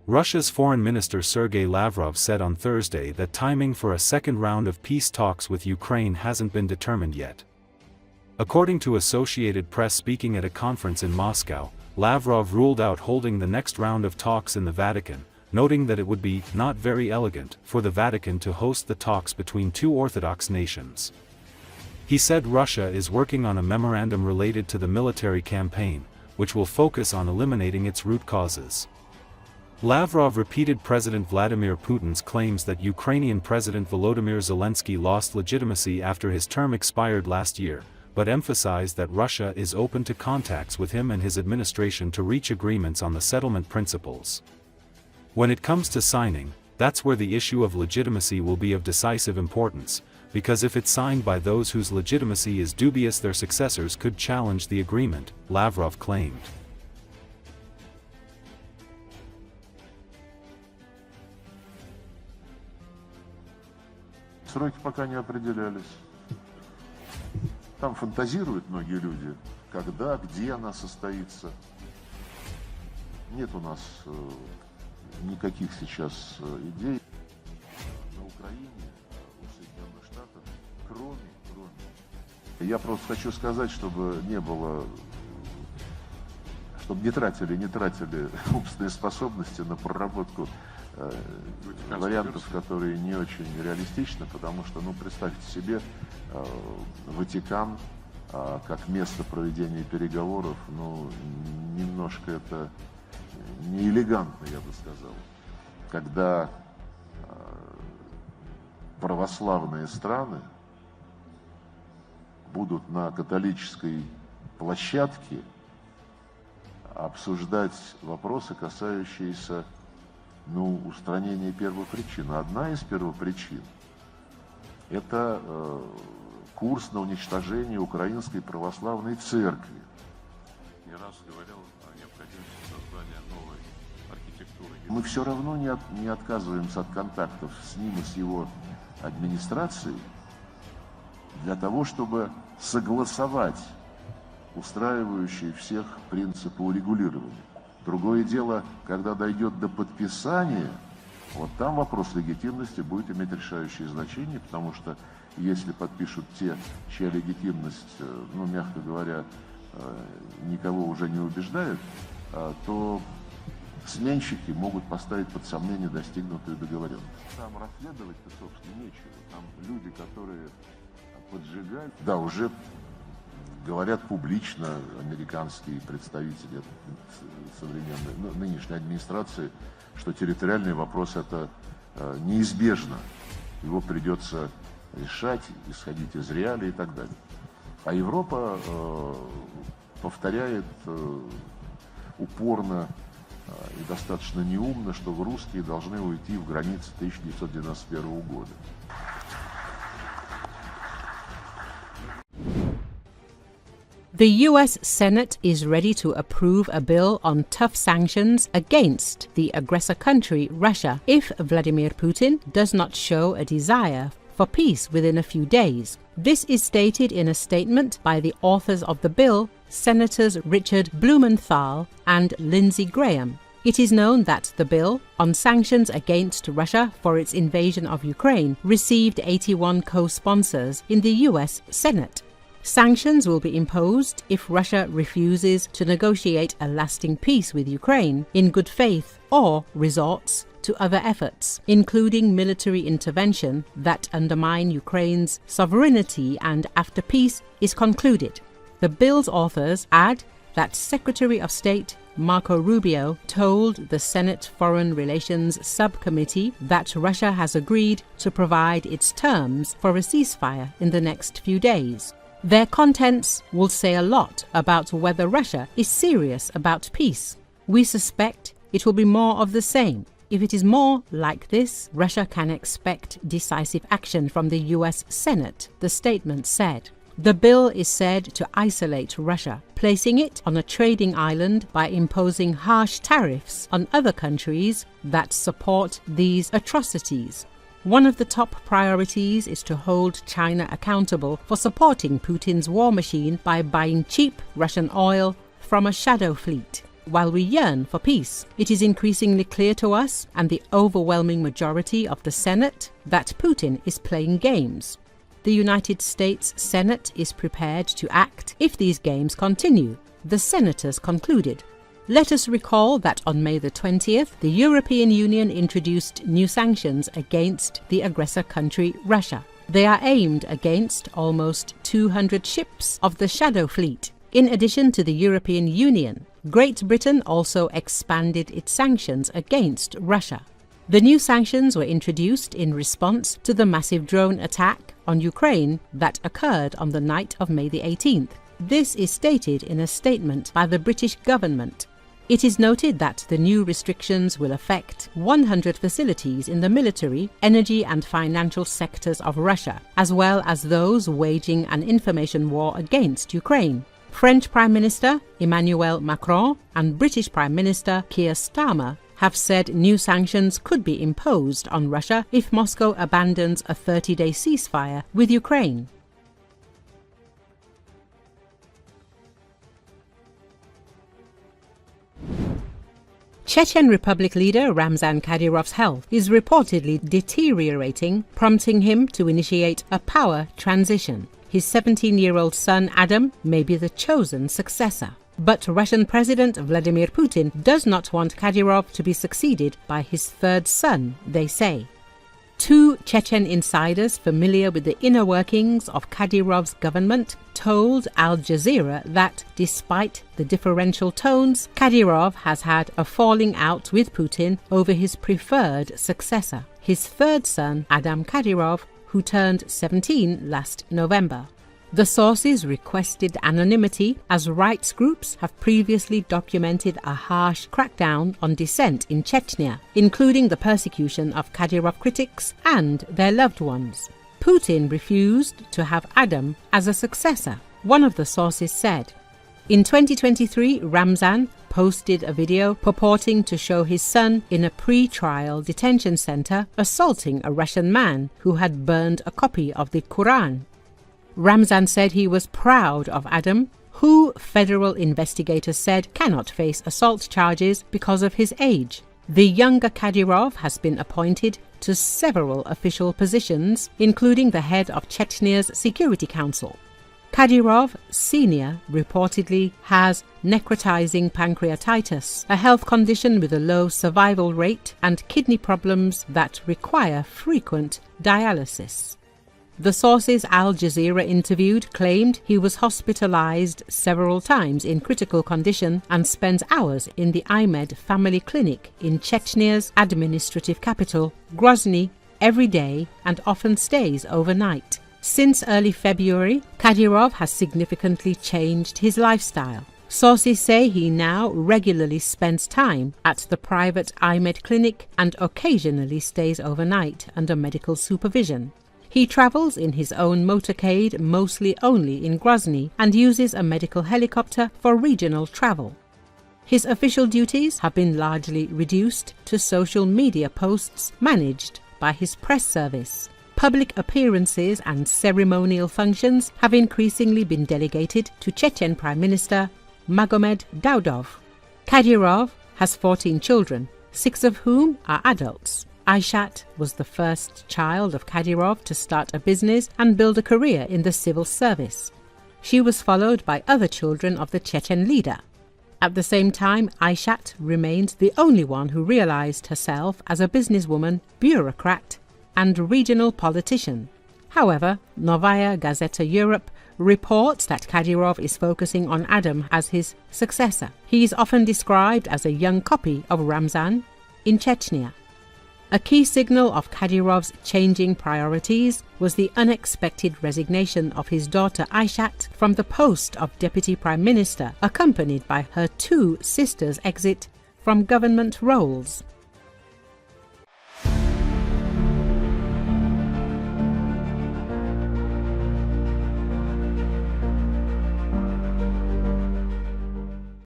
Russia's Foreign Minister Sergei Lavrov said on Thursday that timing for a second round of peace talks with Ukraine hasn't been determined yet. According to Associated Press, speaking at a conference in Moscow, Lavrov ruled out holding the next round of talks in the Vatican, noting that it would be not very elegant for the Vatican to host the talks between two Orthodox nations. He said Russia is working on a memorandum related to the military campaign, which will focus on eliminating its root causes. Lavrov repeated President Vladimir Putin's claims that Ukrainian President Volodymyr Zelensky lost legitimacy after his term expired last year, but emphasized that Russia is open to contacts with him and his administration to reach agreements on the settlement principles. When it comes to signing, that's where the issue of legitimacy will be of decisive importance, because if it's signed by those whose legitimacy is dubious, their successors could challenge the agreement, Lavrov claimed. Сроки пока не определялись. Там фантазируют многие люди, когда, где она состоится. Нет у нас никаких сейчас идей. На Украине, у Соединенных Штатов, кроме. Я просто хочу сказать, чтобы не было, чтобы не тратили умственные способности на проработку вариантов, которые не очень реалистичны, потому что, представьте себе, Ватикан как место проведения переговоров, немножко это неэлегантно, я бы сказал. Когда православные страны будут на католической площадке обсуждать вопросы, касающиеся устранения первопричин. Одна из первопричин – это курс на уничтожение Украинской Православной Церкви. Не раз говорил о необходимости создания новой архитектуры. Мы все равно не отказываемся от контактов с ним и с его администрацией для того, чтобы согласовать устраивающие всех принципы урегулирования. Другое дело, когда дойдет до подписания, вот там вопрос легитимности будет иметь решающее значение, потому что если подпишут те, чья легитимность, мягко говоря, никого уже не убеждает, то сменщики могут поставить под сомнение достигнутую договоренность. Там расследовать-то, собственно, нечего. Там люди, которые поджигают, да, уже говорят публично американские представители современной, нынешней администрации, что территориальный вопрос это неизбежно. Его придется решать, исходить из реалий и так далее. А Европа повторяет упорно и достаточно неумно, что русские должны уйти в границы 1991 года. The US Senate is ready to approve a bill on tough sanctions against the aggressor country, Russia, if Vladimir Putin does not show a desire for peace within a few days. This is stated in a statement by the authors of the bill, Senators Richard Blumenthal and Lindsey Graham. It is known that the bill on sanctions against Russia for its invasion of Ukraine received 81 co-sponsors in the US Senate. Sanctions will be imposed if Russia refuses to negotiate a lasting peace with Ukraine in good faith or resorts to other efforts, including military intervention that undermine Ukraine's sovereignty and after peace is concluded. The bill's authors add that Secretary of State Marco Rubio told the Senate Foreign Relations Subcommittee that Russia has agreed to provide its terms for a ceasefire in the next few days. Their contents will say a lot about whether Russia is serious about peace. We suspect it will be more of the same. If it is more like this, Russia can expect decisive action from the US Senate, the statement said. The bill is said to isolate Russia, placing it on a trading island by imposing harsh tariffs on other countries that support these atrocities. One of the top priorities is to hold China accountable for supporting Putin's war machine by buying cheap Russian oil from a shadow fleet. while we yearn for peace, it is increasingly clear to us and the overwhelming majority of the Senate that Putin is playing games. The United States Senate is prepared to act if these games continue, the senators concluded. Let us recall that on May the 20th, the European Union introduced new sanctions against the aggressor country Russia. They are aimed against almost 200 ships of the Shadow Fleet. In addition to the European Union, Great Britain also expanded its sanctions against Russia. The new sanctions were introduced in response to the massive drone attack on Ukraine that occurred on the night of May the 18th. This is stated in a statement by the British government. It is noted that the new restrictions will affect 100 facilities in the military, energy and financial sectors of Russia, as well as those waging an information war against Ukraine. French Prime Minister Emmanuel Macron and British Prime Minister Keir Starmer have said new sanctions could be imposed on Russia if Moscow abandons a 30-day ceasefire with Ukraine. Chechen Republic leader Ramzan Kadyrov's health is reportedly deteriorating, prompting him to initiate a power transition. His 17-year-old son Adam may be the chosen successor. But Russian President Vladimir Putin does not want Kadyrov to be succeeded by his third son, they say. Two Chechen insiders familiar with the inner workings of Kadyrov's government told Al Jazeera that, despite the differential tones, Kadyrov has had a falling out with Putin over his preferred successor, his third son, Adam Kadyrov, who turned 17 last November. The sources requested anonymity as rights groups have previously documented a harsh crackdown on dissent in Chechnya, including the persecution of Kadyrov critics and their loved ones. Putin refused to have Adam as a successor, one of the sources said. In 2023, Ramzan posted a video purporting to show his son in a pre-trial detention center assaulting a Russian man who had burned a copy of the Quran. Ramzan said he was proud of Adam, who federal investigators said cannot face assault charges because of his age. The younger Kadyrov has been appointed to several official positions, including the head of Chechnya's Security Council. Kadyrov Sr. reportedly has necrotizing pancreatitis, a health condition with a low survival rate and kidney problems that require frequent dialysis. The sources Al Jazeera interviewed claimed he was hospitalized several times in critical condition and spends hours in the Ahmed family clinic in Chechnya's administrative capital, Grozny, every day and often stays overnight. Since early February, Kadyrov has significantly changed his lifestyle. Sources say he now regularly spends time at the private Ahmed clinic and occasionally stays overnight under medical supervision. He travels in his own motorcade, mostly only in Grozny, and uses a medical helicopter for regional travel. His official duties have been largely reduced to social media posts managed by his press service. Public appearances and ceremonial functions have increasingly been delegated to Chechen Prime Minister Magomed Daudov. Kadyrov has 14 children, 6 of whom are adults. Aishat was the first child of Kadyrov to start a business and build a career in the civil service. She was followed by other children of the Chechen leader. At the same time, Aishat remained the only one who realized herself as a businesswoman, bureaucrat, and regional politician. However, Novaya Gazeta Europe reports that Kadyrov is focusing on Adam as his successor. He is often described as a young copy of Ramzan in Chechnya. A key signal of Kadyrov's changing priorities was the unexpected resignation of his daughter Aishat from the post of Deputy Prime Minister, accompanied by her 2 sisters' exit from government roles.